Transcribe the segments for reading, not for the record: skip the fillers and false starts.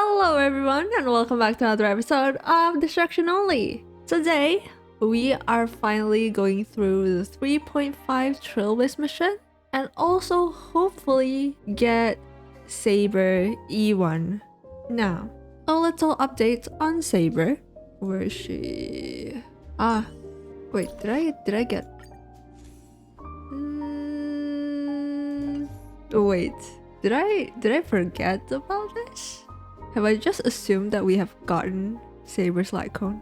Hello everyone and welcome back to another episode of Destruction Only. Today, we are finally going through the 3.5 trailblaze mission and also hopefully get Saber E1. Now, a little update on Saber. Where is she? Wait, did I get... Wait, did I forget about this? Have I just assumed that we have gotten Saber's Lightcone?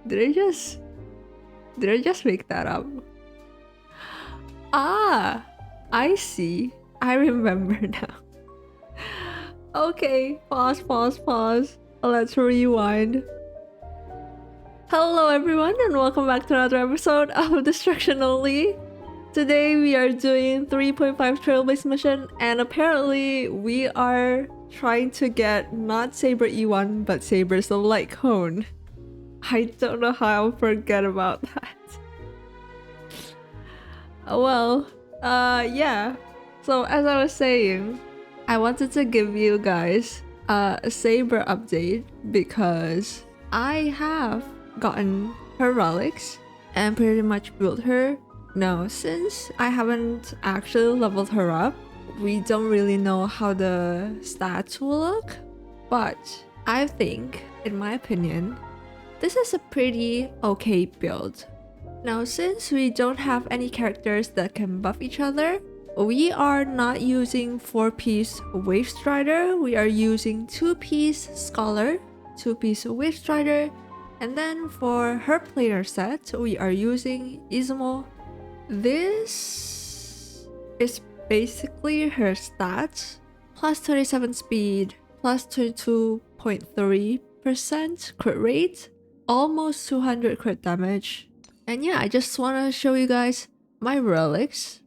Did I just make that up? I see. I remember now. Okay, pause. Let's rewind. Hello everyone and welcome back to another episode of Destruction Only. Today we are doing 3.5 trailblaze mission and apparently we are trying to get not Saber E1 but Saber's Lightcone. I don't know how I'll forget about that. Yeah. So as I was saying, I wanted to give you guys a Saber update because I have gotten her relics and pretty much built her. Now, since I haven't actually leveled her up, we don't really know how the stats will look, but I think, in my opinion, this is a pretty okay build. Now, since we don't have any characters that can buff each other, we are not using 4-piece 𝖍𝖊𝖉, we are using 2-piece Scholar, 2-piece 𝖍𝖊𝖉, and then for her planar set, we are using 𝕮𝖆𝖆𝖕𝖕𝖔𝖗𝖊. This is basically her stats: plus 27 speed, plus 22.3% crit rate, almost 200 crit damage. And yeah, I just want to show you guys my relics.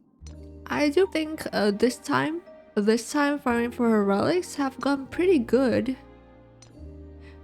I do think this time farming for her relics have gone pretty good.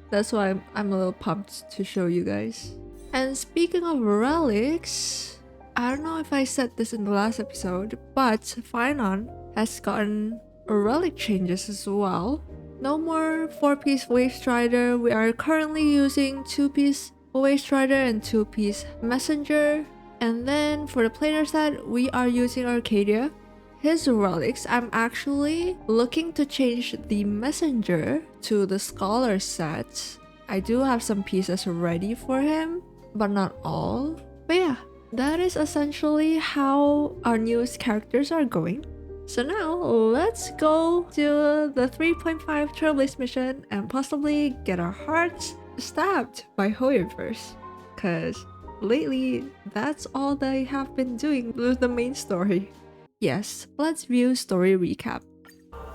That's why I'm a little pumped to show you guys. And speaking of relics, I don't know if I said this in the last episode, but Phainon has gotten relic changes as well. No more 4-piece 𝖍𝖊𝖉, we are currently using 2-piece 𝖍𝖊𝖉 and 2-piece Messenger. And then for the planar set, we are using Arcadia. His relics, I'm actually looking to change the Messenger to the Scholar set. I do have some pieces ready for him, but not all. But yeah, that is essentially how our newest characters are going. So now, let's go to the 3.5 trailblaze mission and possibly get our hearts stabbed by Heng first. Cause lately, that's all they have been doing with the main story. Yes, let's view story recap.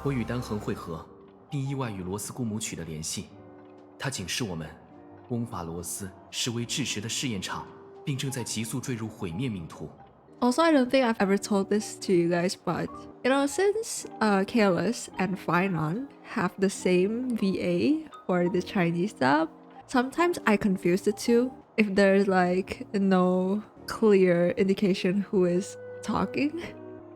我与丹恒会合，并意外与罗斯姑母取得联系。他警示我们，翁法罗斯是为至实的试验场，并正在急速坠入毁灭命途。 Also, I don't think I've ever told this to you guys, but you know, since Kalis and Phainon have the same VA for the Chinese dub, sometimes I confuse the two if there's like no clear indication who is talking.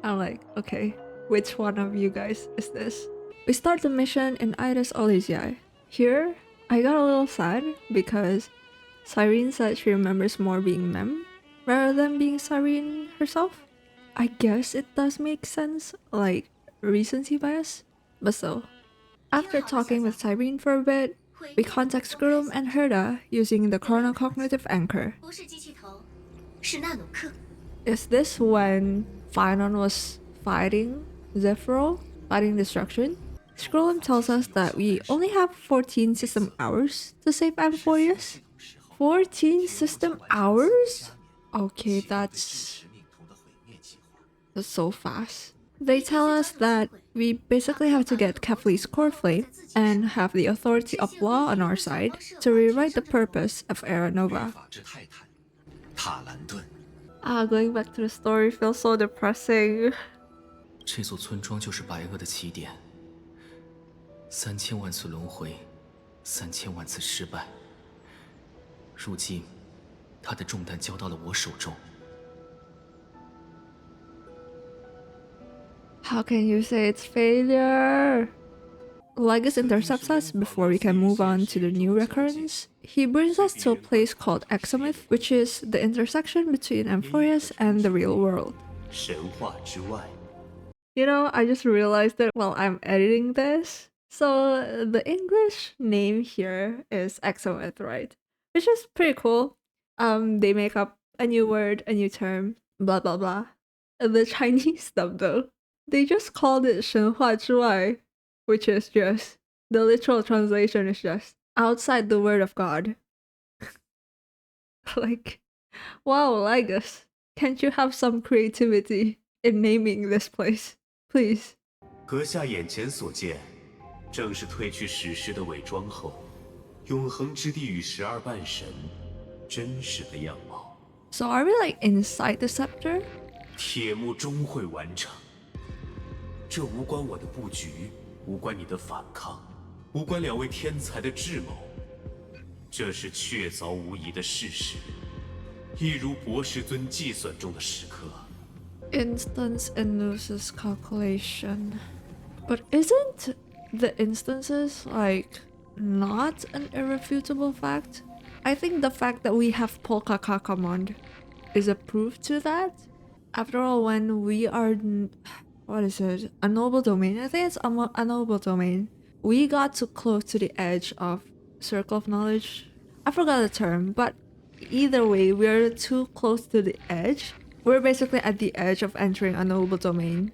I'm like, okay, which one of you guys is this? We start the mission in 𝕮𝖊𝖕𝖕𝖔𝖗𝖊. Here, I got a little sad because Cyrene said she remembers more being Mem rather than being Cyrene herself. I guess it does make sense, like recency bias, but still. After talking with Cyrene for a bit, we contact Scrum and Herda using the chronocognitive anchor. Is this when Phainon was fighting 𝖍𝖊𝖗𝖊, fighting destruction? Scrollum tells us that we only have 14 system hours to save Amphipolis. 14 system hours? Okay, that's so fast. They tell us that we basically have to get Kefli's core flame and have the authority of law on our side to rewrite the purpose of Era Nova. Going back to the story feels so depressing. 这座村庄就是白垩的起点，3000万次轮回，3000万次失败。如今，他的重担交到了我手中。 How can you say it's failure? Lygus intercepts us before we can move on to the new recurrence. He brings us to a place called 𝕊𝖊𝖕𝖕, which is the intersection between Amphoreus and the real world. 神话之外。 You know, I just realized that while I'm editing this. So the English name here is 𝕊𝖊𝖕𝖕, right? Which is pretty cool. They make up a new word, a new term, blah blah blah. The Chinese stuff though, they just called it 神话之外, which is just, the literal translation is just outside the word of God. Like, wow, Lygus, can't you have some creativity in naming this place, please? 阁下眼前所见，正是褪去史诗的伪装后，永恒之地与12半神真实的样貌。 So are we like inside the scepter? 铁幕终会完成，这无关我的布局，无关你的反抗，无关2位天才的智谋，这是确凿无疑的事实，一如𝕮𝖊𝖗计算中的时刻。 Instance induces calculation. But isn't the instances like not an irrefutable fact? I think the fact that we have 𝕊𝖃𝖃 is a proof to that. After all, when we are, what is it, a noble domain? I think it's a noble domain. We got too close to the edge of circle of knowledge. I forgot the term, but either way, we're too close to the edge. We're basically at the edge of entering a noble domain.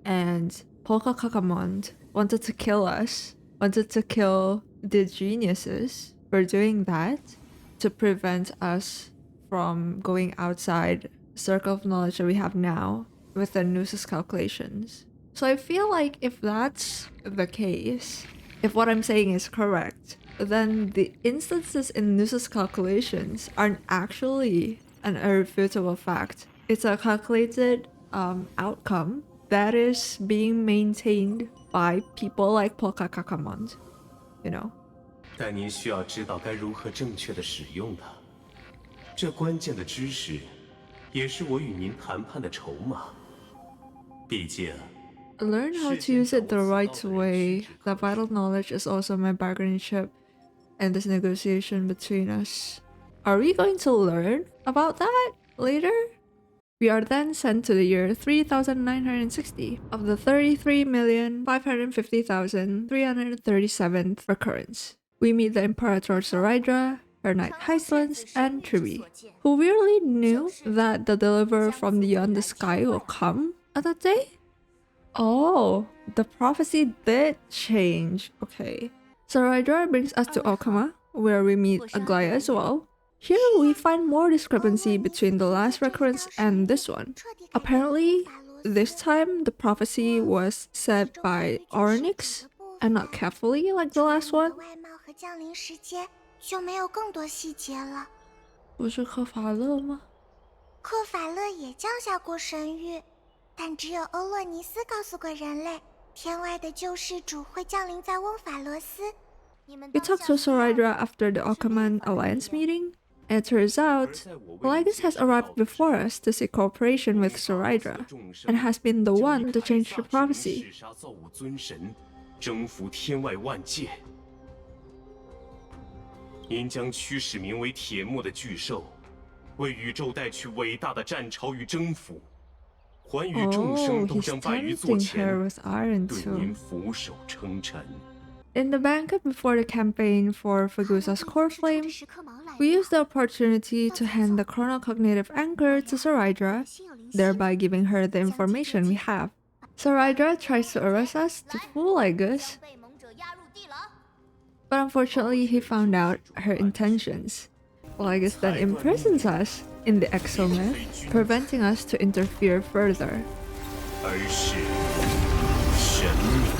And 𝕊𝖃𝖃 wanted to kill us, wanted to kill the geniuses for doing that, to prevent us from going outside circle of knowledge that we have now with the Gnosis calculations. So I feel like if that's the case, if what I'm saying is correct, then the instances in Gnosis calculations aren't actually an irrefutable fact. It's a calculated outcome that is being maintained by people like 𝕊𝖃𝖃, you know. 但您需要知道该如何正确的使用它，这关键的知识，也是我与您谈判的筹码。毕竟。 Learn how to use it the right way. The vital knowledge is also my bargaining chip in this negotiation between us. Are we going to learn about that later? We are then sent to the year 3960 of the 33,550,337th recurrence. We meet the Imperator 𝕍𝖊𝖕𝖕, her knight Hyacinth, and 𝕬𝖕, who weirdly knew that the deliverer from beyond the sky will come on that day. Oh, the prophecy did change. Okay. 𝕍𝖊𝖕𝖕 brings us to 𝕊𝖃𝖃, where we meet 𝕾𝖕𝖈 as well. Here we find more discrepancy between the last recurrence and this one. Apparently, this time the prophecy was said by Orynyx and not carefully like the last one. 就没有更多细节了。不是𝕑𝐺瑁吗？𝕑𝐺瑁也降下过神谕，但只有欧洛尼斯告诉过人类，天外的救世主会降临在翁法罗斯。We talked to 𝕍𝖊𝖕𝖕 after the Ōkaman Alliance meeting, and it turns out Lygus has arrived before us to seek cooperation with 𝕍𝖊𝖕𝖕, and has been the one to change the prophecy. 造物尊神，征服天外万界。您将驱使名为铁幕的巨兽，为宇宙带去伟大的战潮与征服。寰宇众生都将败于座前，对您俯首称臣。 In the banquet before the campaign for Phagusa's core flame, we use the opportunity to hand the chronocognitive anchor to 𝕍𝖊𝖕𝖕, thereby giving her the information we have. 𝕍𝖊𝖕𝖕 tries to arrest us to fool Lygus, but unfortunately he found out her intentions. Lygus then imprisons us in the 𝕊𝖊𝖕𝖕, preventing us to interfere further. 而是神明。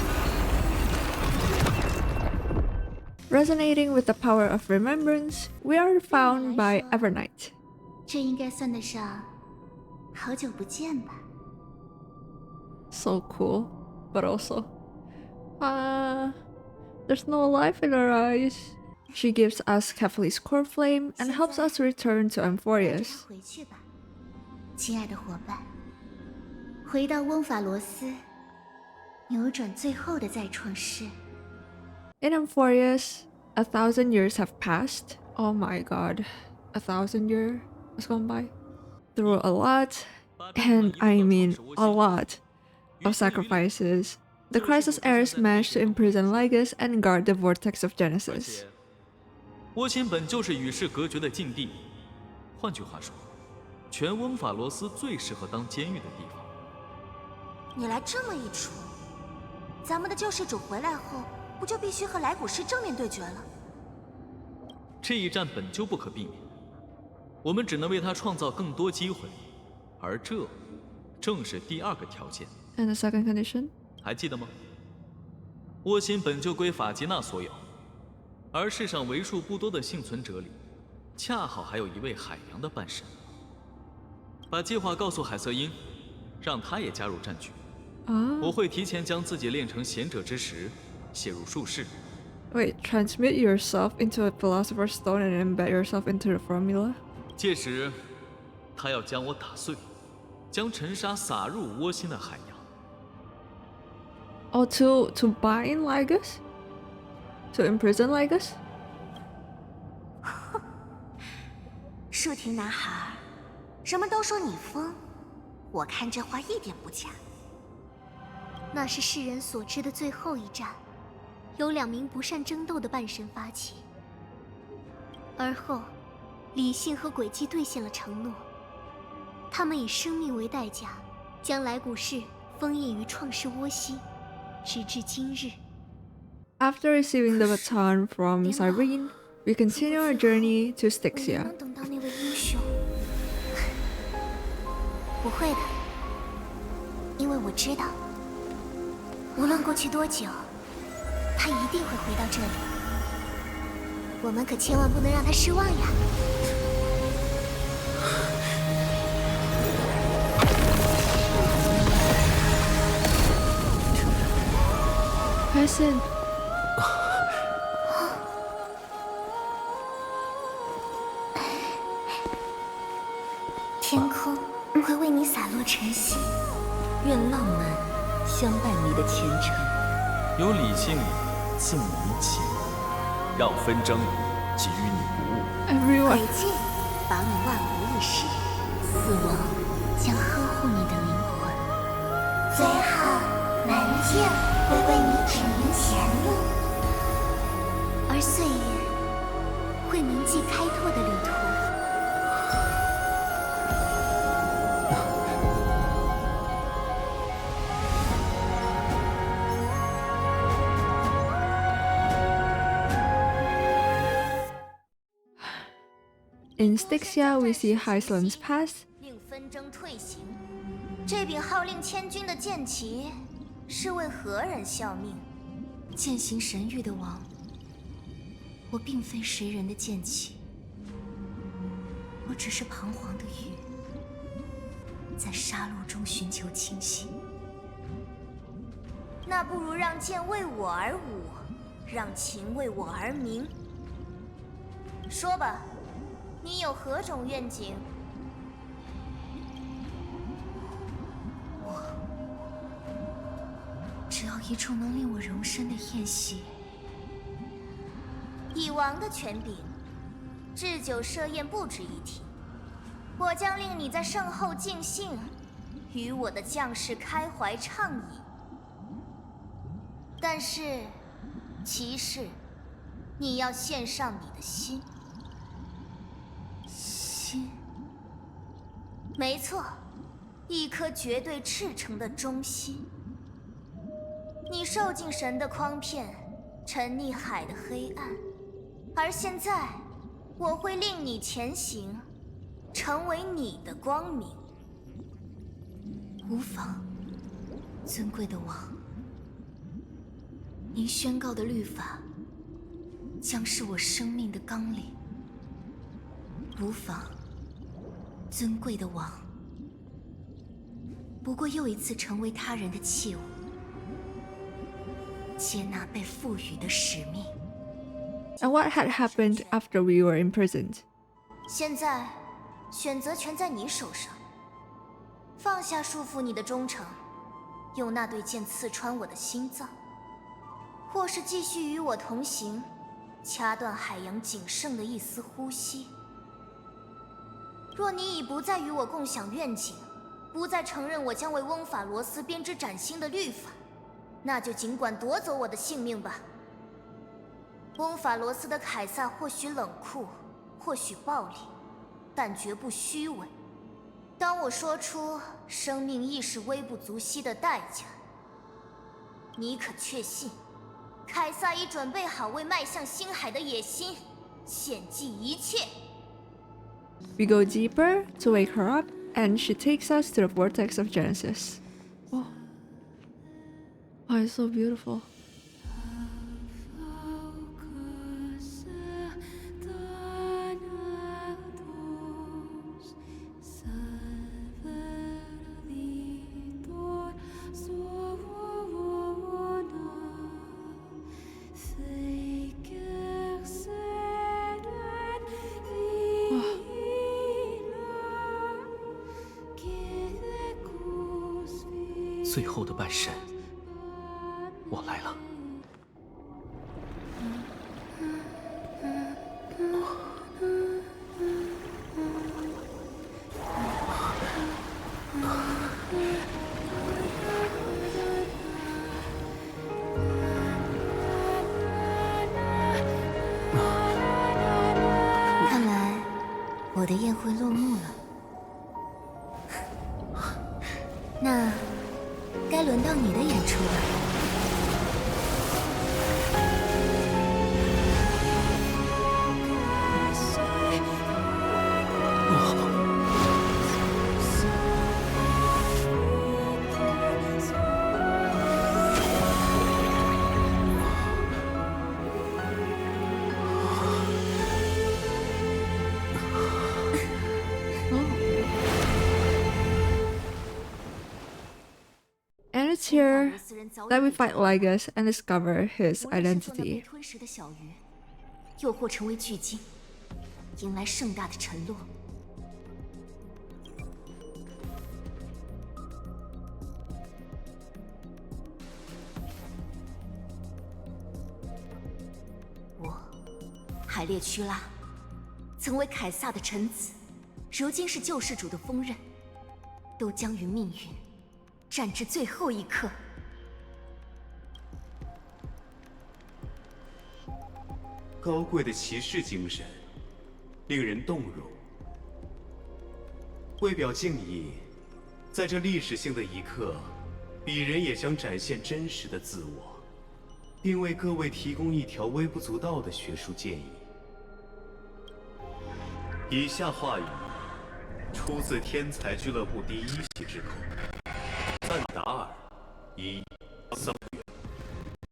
Resonating with the power of remembrance, we are found by Evernight. 这应该算得上好久不见吧。 So cool, but also, there's no life in her eyes. She gives us 𝕊𝖃𝖕𝖕's core flame and helps us return to Amphoreus. 回去吧，亲爱的伙伴，回到翁法罗斯，扭转最后的再创世， In Emphorius, 1,000 years have passed. Oh my god, 1,000 years has gone by. Through a lot, and I mean a lot, of sacrifices, the Crisis heirs managed to imprison 𝕍𝖊𝖕𝖕 and guard the vortex of Genesis. 倭心本就是与世隔绝的禁地，换句话说，全翁法罗斯最适合当监狱的地方。你来这么一出，咱们的救世主回来后，不就必须和来古师正面对决了？这一战本就不可避免，我们只能为他创造更多机会，而这正是第二个条件。And the second condition? 还记得吗？倭心本就归法吉娜所有，而世上为数不多的幸存者里，恰好还有一位海洋的半神。把计划告诉海瑟因，让他也加入战局。我会提前将自己炼成贤者之石，写入术士。Wait, transmute yourself into a philosopher's stone and embed yourself into the formula? 届时，他要将我打碎，将尘沙撒入倭心的海洋。Oh, to bind 𝕍𝖊𝖕𝖕? To imprison 𝕍𝖊𝖕𝖕? 舒婷男孩，人们都说你疯，我看这话一点不假。那是世人所知的最后一战，由2名不善争斗的半神发起，而后，理性和诡计兑现了承诺，他们以生命为代价，将来古世封印于创世倭希，直至今日。After receiving the baton from Cyrene, we continue our journey to Styxia. 能等到那位英雄？不会的，因为我知道，无论过去多久，他一定会回到这里。我们可千万不能让他失望呀！Person. 天空会为你洒落晨曦，愿浪漫相伴你的前程。有理性尽你情，让纷争给予你不误。Everyone. 诡计保你万无一失，死亡将呵护你的灵魂。最后，门剑会为你指明前路，而岁月会铭记开拓的旅途。In Styxia, we see Hyceland's past. 令纷争退行。这柄号令千钧的剑旗是为何人效命？践行神域的王，我并非谁人的剑旗，我只是彷徨的鱼，在杀戮中寻求清晰。那不如让剑为我而舞，让情为我而鸣。说吧。你有何种愿景？只要一处能令我容身的宴席。以王的权柄，置酒设宴不值一提。我将令你在圣后尽兴，与我的将士开怀畅饮。但是，骑士，你要献上你的心。心？没错，一颗绝对赤诚的忠心。你受尽神的诓骗，沉溺海的黑暗，而现在，我会令你前行，成为你的光明。无妨，尊贵的王，您宣告的律法，将是我生命的纲领。无妨。尊贵的王，不过又一次成为他人的器物，接纳被赋予的使命。And what had happened after we were imprisoned? 现在，选择权在你手上。放下束缚你的忠诚，用那对剑刺穿我的心脏，或是继续与我同行，掐断海洋仅剩的一丝呼吸。若你已不再与我共享愿景，不再承认我将为翁法罗斯编织崭新的律法，那就尽管夺走我的性命吧。翁法罗斯的凯撒或许冷酷，或许暴力，但绝不虚伪。当我说出生命亦是微不足惜的代价，你可确信，凯撒已准备好为迈向星海的野心献祭一切。 We go deeper to wake her up, and she takes us to the vortex of Genesis. Oh, oh, it's so beautiful. Oh. 最后的半神，我来了。看来我的宴会落幕了。那该轮到你的演出了。And it's here that we fight Lygus and discover his 我也是做那被 identity. 吞食的小鱼，诱惑成为巨鲸，迎来盛大的沉落。我，海列屈拉，曾为凯撒的臣子，如今是救世主的锋刃，都将与命运战至最后一刻。高贵的骑士精神，令人动容。为表敬意，在这历史性的一刻，鄙人也将展现真实的自我，并为各位提供一条微不足道的学术建议。以下话语出自天才俱乐部第一席之口。赞达尔以僧远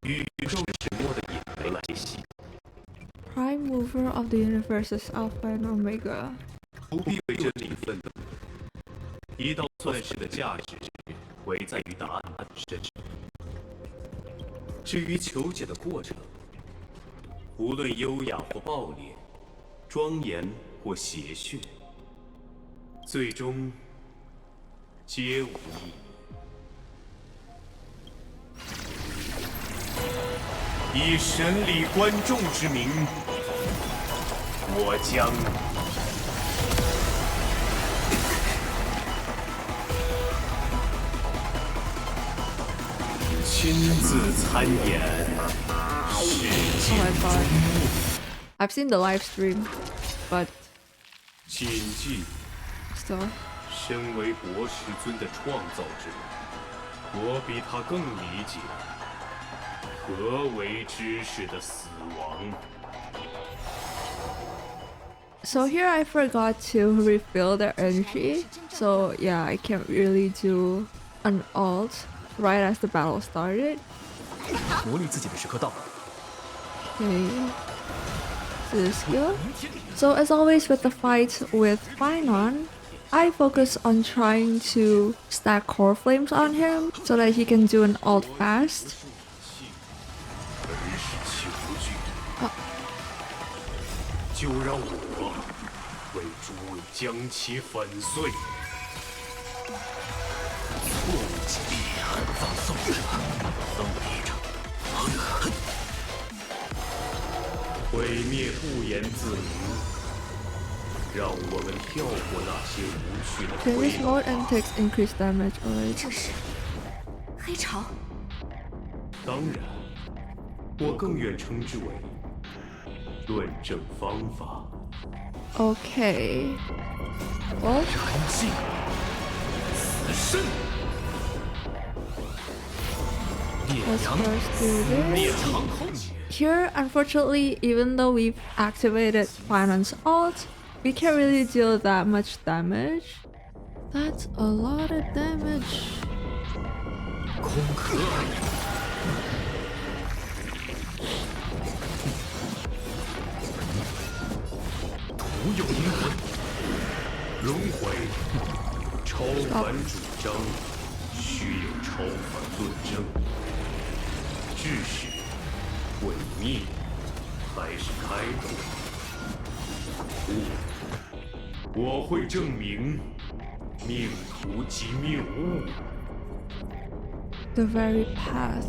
与宇宙始末的𝖍𝖊𝖕𝖕 Prime mover of the universe's Alpha and Omega. 不必为真理奋斗。一道算式的价值，唯在于答案本身。至于求解的过程，无论优雅或暴烈，庄严或邪谑，最终皆无意义。以神理观众之名，我将亲自参演世 Oh 界 my 终 god. 幕。 I've seen the live stream, but 谨记， still. 身为博士尊的创造者，我比他更理解何为知识的死亡。 So here I forgot to refill the energy. So yeah, I can't really do an ult right as the battle started. 磨砺自己的时刻到了。 Okay. This skill. So as always with the fight with Phainon, I focus on trying to stack core flames on him so that he can do an ult fast. 本是求具，就让我为诸位将其粉碎。错误击毙，放送者，封闭着，毁灭不言自明，让我们跳过那些无趣的 Okay, 回 this 廊。 mode and takes increased damage already. 这是黑潮。当然，我更愿称之为论证方法。 Okay. Well, 燃尽，死生。灭 let's 阳， first do 灭 this. 长空。 Here, unfortunately, even though we've activated Phainon's ult, we can't really deal that much damage. That's a lot of damage. 空壳。徒有阴魂。轮回，超凡主张，须有超凡论证。致使毁灭，还是开头？我会证明，命途即谬误。 The very path.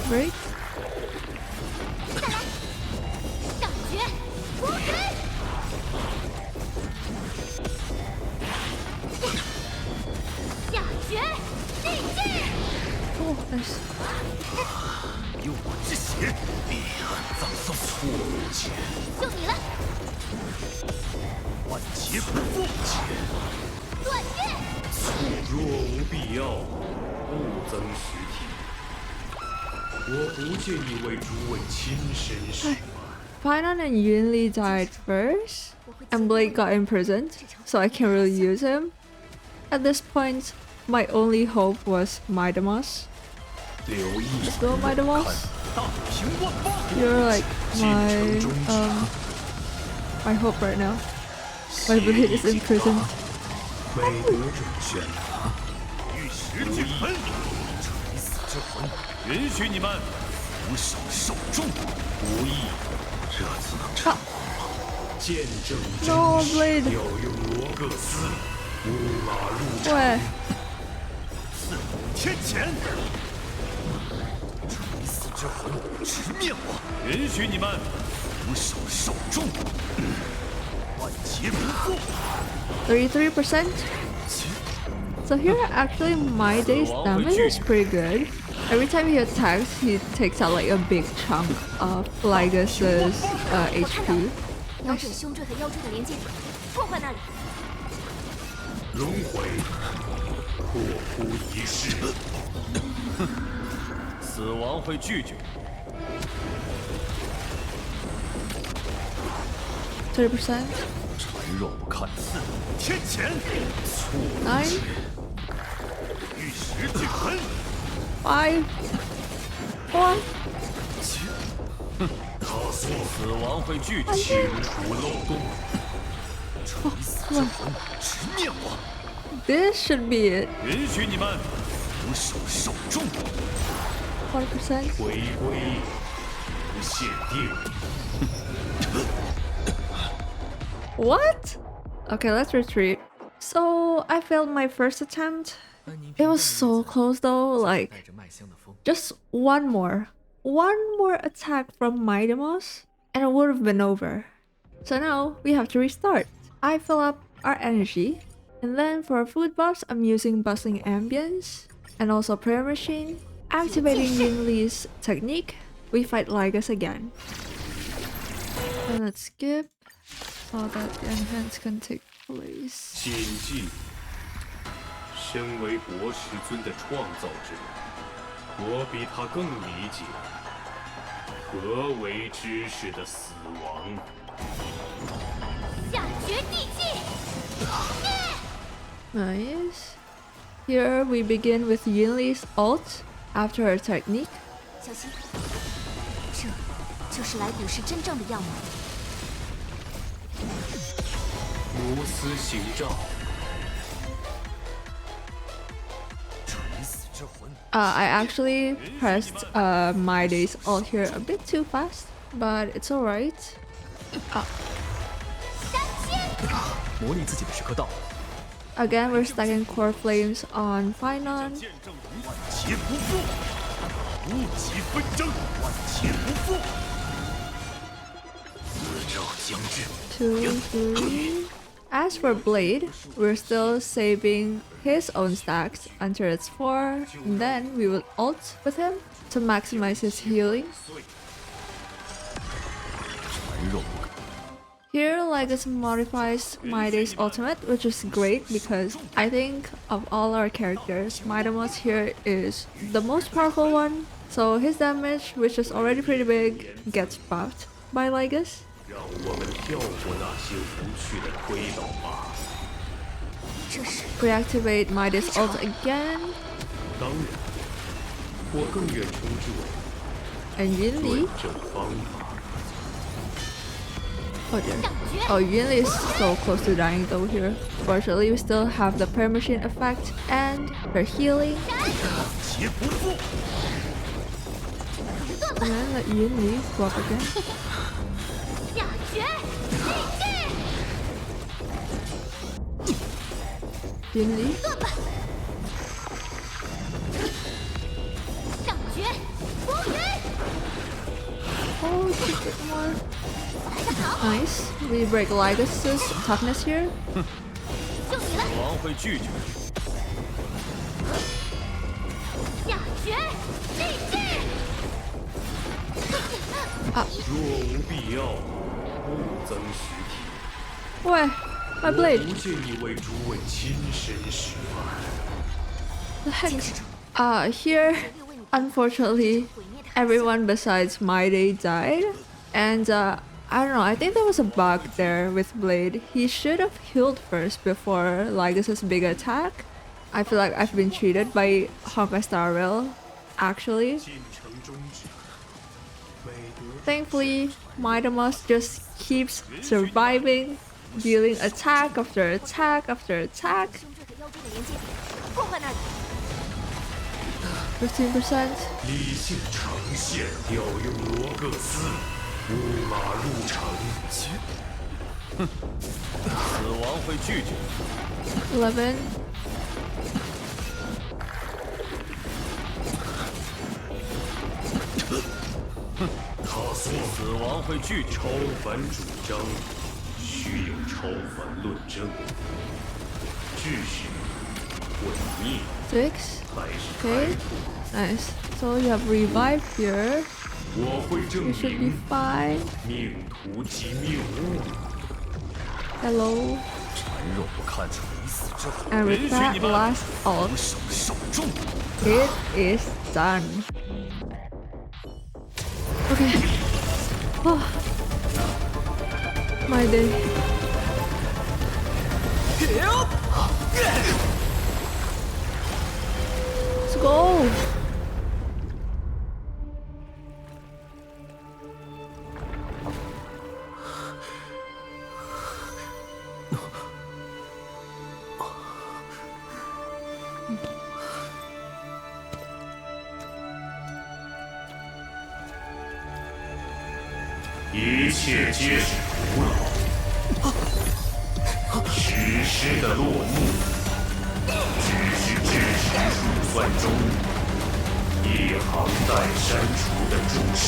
Break. 感觉波开。下绝地境。 Oh, nice. 有我之血，彼岸葬送错误间，就你了，万劫不复。断约。若无必要，不增实体。我不介意为诸位亲身示范。 Phainon and Yunli died first, and Blade got imprisoned, so I can't really use him. At this point, my only hope was Mydeimos. 留意 Let's go, Mydeimos. 大平万八。 You're like my hope right now. My Blade is imprisoned. 每得者选拿，玉石俱焚，垂死之魂，允许你们俯首受众，无意这次能成功吗？见证真 No, 实， Blade. 要用罗各斯乌马入 Where? 刺天谴，垂死之魂直面我，允许你们俯首受众，万劫不复。 33%. So here actually my day's damage is pretty good. Every time he attacks, he takes out like a big chunk of 𝕍𝖊𝖐𝑠's HP. 瞄准胸椎和腰椎的连接点，破坏那里。轮回，破枯一世，死亡会拒绝。 30%. 臣若不看刺，天谴，错 9. 玉石俱焚。 5. 4. 他说死亡会拒绝，清除漏洞，垂死之魂直面我， This should be it. 允许你们俯首受众， 40%. 回归不限定。 What? Okay, let's retreat. So I failed my first attempt. It was so close though, like 带着麦香的风， just one more attack from Mydeimos and it would have been over. So now we have to restart. I fill up our energy, and then for our food buffs I'm using Bustling Ambience and also Prayer Machine. Activating Yunli's technique, we fight 𝕍𝖊𝖐𝖑 again. And let's skip so that the enhance can take place. 谨记，身为博士尊的创造者，我比他更理解何为知识的死亡。下绝地境。 Nice. Here we begin with Yunli's ult after her technique. 小心，这就是来古时真正的样貌。如斯行兆，垂死之魂。 I actually pressed my day's ult here a bit too fast, but it's alright. 模拟自己的时刻到了。Again, we're stacking core flames on Phainon. 见证万劫不复，无极纷争，万劫不复。自绕将至。 2, 3. As for Blade, we're still saving his own stacks until it's 4, and then we will ult with him to maximize his healing. 传肉不可。 Here, Legacy modifies Mydeimos' ultimate, which is great because I think of all our characters, Mydeimos here is the most powerful one. So his damage, which is already pretty big, gets buffed by Legacy. 让我们跳过那些无趣的推导吧。 Reactivate Mydeimos' ult again. 当然，我更愿称之为 And Yunli. 正方法。 Oh dear. Oh, Yunli is so close to dying though here. Fortunately, we still have the permission effect and her healing. 劫不复。 And then let Yunli go up again. 雅诀立 Yunli. 上诀浮云。 Oh, just a bit more. Nice. We break Legacy's toughness here. 就你了，王会拒绝。雅诀立誓。若无必要，勿增实体。 Why? My 我 blade. 不介意为诸位亲身示范。 The heck? Here, unfortunately, everyone besides Mydeimos died. And I don't know, I think there was a bug there with Blade. He should have healed first before Legacy's big attack. I feel like I've been cheated by Honkai Star Rail, actually. 进程终止。美德 Thankfully, Mydeimos just keeps surviving, dealing attack after attack after attack. 破坏那里。 15%. 理性呈现，调用罗各斯，乌马入城。死亡会拒绝。 11. 他所死亡会拒绝。超凡主张，须有超凡论证。秩序、毁灭 6. 还是 Okay, 开拓？ nice. So you have revive here. 我会证 You should be 明 fine. 命途即谬误。 Hello. 传肉不看出已死之后， And 允 with 许 that 你们 last ult, 手受重。 it is done. Okay. Oh. My day. Let's go. “一切皆是徒劳”，史诗的落幕，只是至始数算中一行待删除的注释。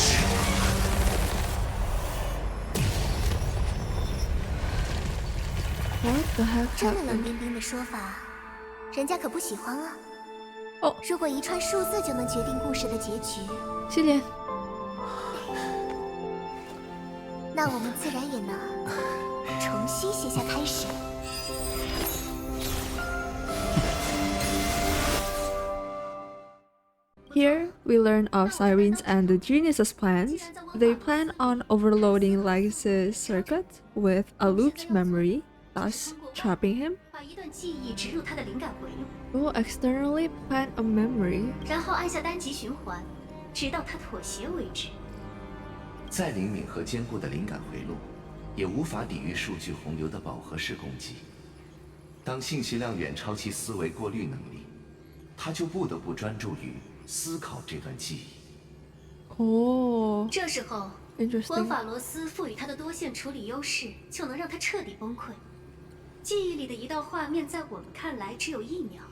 What the heck 这么冷 happened? 冰冰的说法，人家可不喜欢啊。哦如果一串数字就能决定故事的结局， 7点。那我们自然也能重新写下开始。 Here, we learn of Sirene's and the Genius's plans. They plan on overloading Legacy's circuit with a looped memory, thus trapping him. 把一段记忆植入他的灵感回路， We will externally plant a memory. 然后按下单极循环，直到他妥协为止。 再灵敏和坚固的灵感回路，也无法抵御数据洪流的饱和式攻击。当信息量远超其思维过滤能力，他就不得不专注于思考这段记忆。 Oh, 这时候，interesting. 法罗斯赋予他的多线处理优势，就能让他彻底崩溃。记忆里的一道画面，在我们看来只有1秒，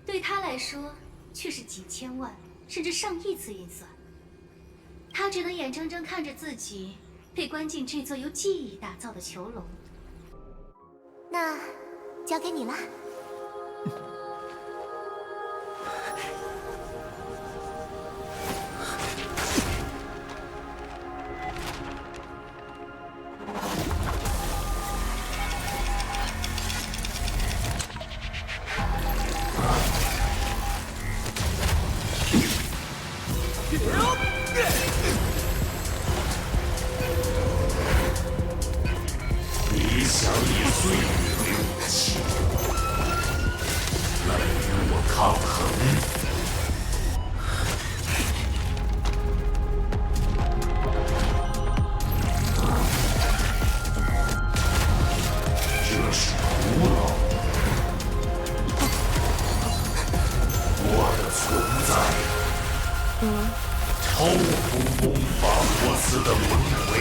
对他来说却是几千万甚至上亿次运算。他只能眼睁睁看着自己被关进这座由记忆打造的囚笼。那交给你了。你想以岁月为武器，来与我抗衡？这是徒劳。我的存在，超出𝕍𝖊𝖕𝖕𝖕的轮回。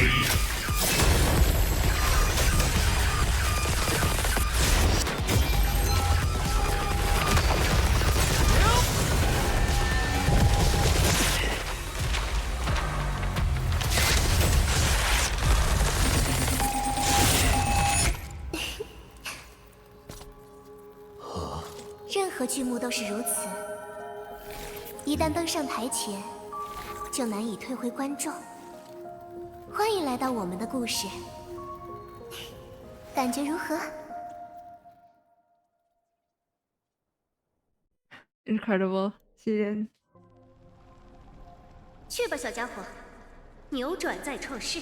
任何剧目都是如此，一旦登上台前，就难以退回观众。欢迎来到我们的故事，感觉如何？ Incredible season. 去吧，小家伙，扭转再创世。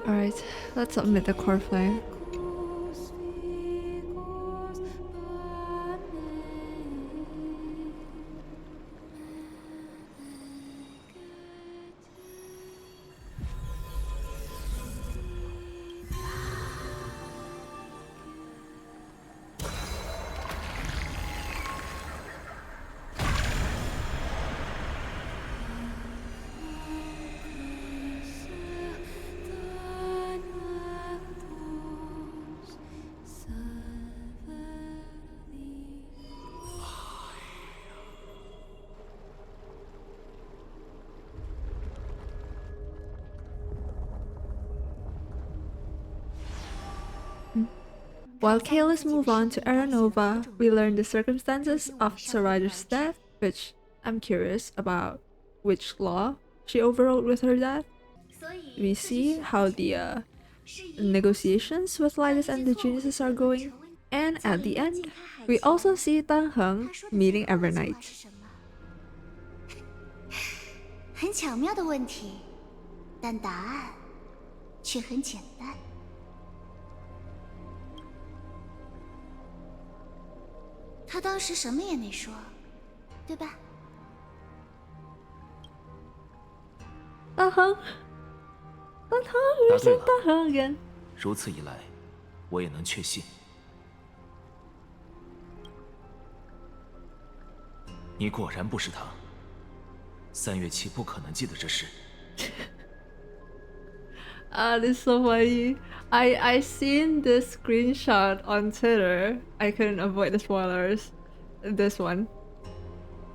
Alright, let's submit the core flame. While Kalis move on to Aranova, we learn the circumstances of Saraj's death, which I'm curious about which law she overrode with her death. We see how the negotiations with Lightus and the Geniuses are going, and at the end, we also see Heng meeting Evernight. 很巧妙的问题，但答案却很简单。他当时什么也没说，对吧？Heng, you 答对 said 了。 Heng again. 如此一来，我也能确信，你果然不是他。3月7不可能记得这事。This is so funny. I seen this screenshot on Twitter. I couldn't avoid the spoilers. This one.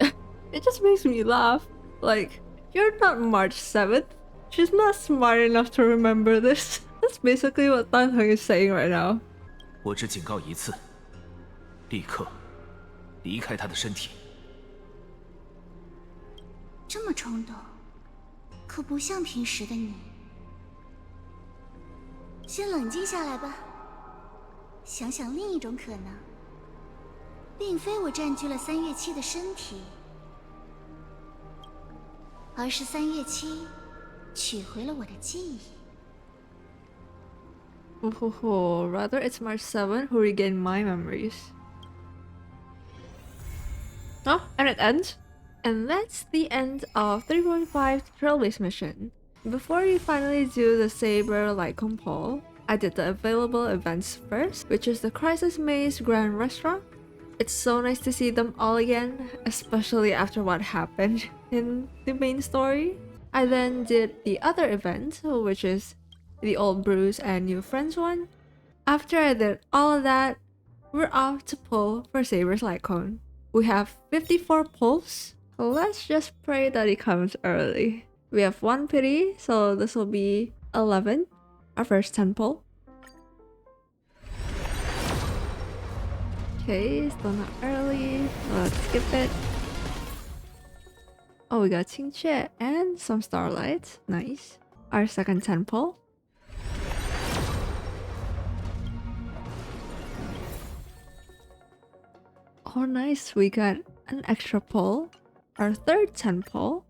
It just makes me laugh. Like, you're not March 7th. She's not smart enough to remember this. That's basically what Heng is saying right now. 我只警告一次，立刻离开他的身体。这么冲动，可不像平时的你。先冷静下来吧，想想另一种可能，并非我占据了3月7的身体，而是3月7取回了我的记忆。 Rather it's March 7 who regained my memories. Oh, and it ends. And that's the end of 3.5 Trailblaze mission. Before we finally do the Saber Lightcone poll, I did the available events first, which is the Crisis Maze Grand Restaurant. It's so nice to see them all again, especially after what happened in the main story. I then did the other event, which is the Old Brews and New Friends one. After I did all of that, we're off to pull for Saber's Lightcone. We have 54 pulls. Let's just pray that it comes early. We have 1 pity, so this will be 11. Our first 10 pull. Okay, still not early. Let's skip it. Oh, we got Qingque and some starlights. Nice. Our second 10 pull. Oh, nice. We got an extra pull. Our third 10 pull.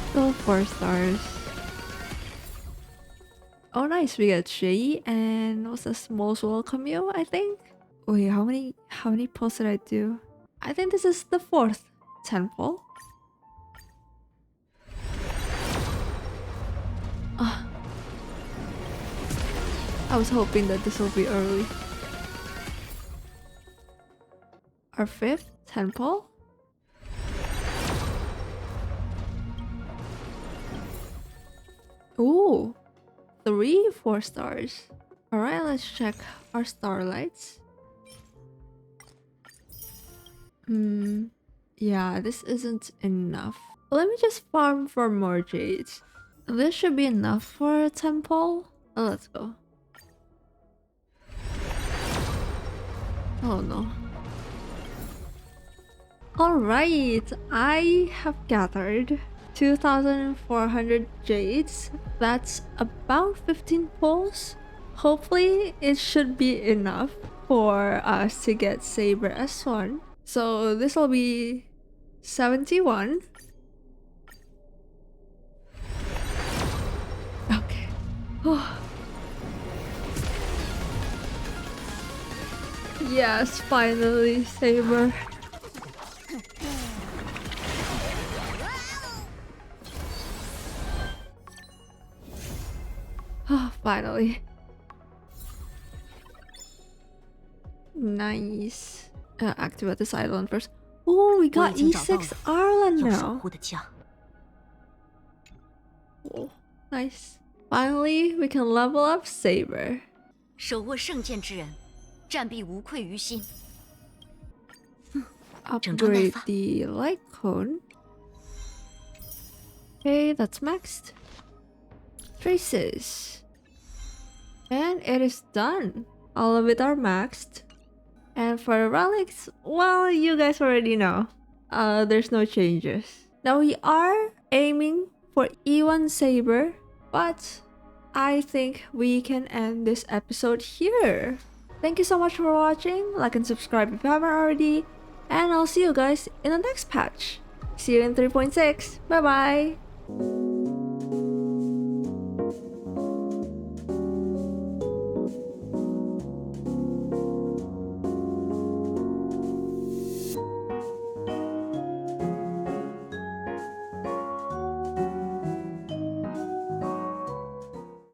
Still 4 stars. Oh, nice. We got Xueyi and what's this? Most welcome you, I think. Wait, how many pulls did I do? I think this is the 4th 10 pull. I was hoping that this will be early. Our 5th 10 pull. Ooh, 3 4 stars. Alright, let's check our starlights. Yeah, this isn't enough. Let me just farm for more jades. This should be enough for a 10 pull. Let's go. Oh no. Alright, I have gathered 2,400 jades. That's about 15 pulls. Hopefully it should be enough for us to get Saber S1. So this will be 71. Okay. Yes, finally, Saber. Finally. Nice. Activate this island first. Oh, we got E6 Arlan now. Oh, nice. Finally, we can level up Saber. 手握圣剑之人，战必无愧于心。 Upgrade the Lightcone. Okay, that's maxed. Traces. And it is done. All of it are maxed. And for relics, well, you guys already know. There's no changes. Now we are aiming for E1 Saber, but I think we can end this episode here. Thank you so much for watching. Like and subscribe if you haven't already. And I'll see you guys in the next patch. See you in 3.6. Bye bye.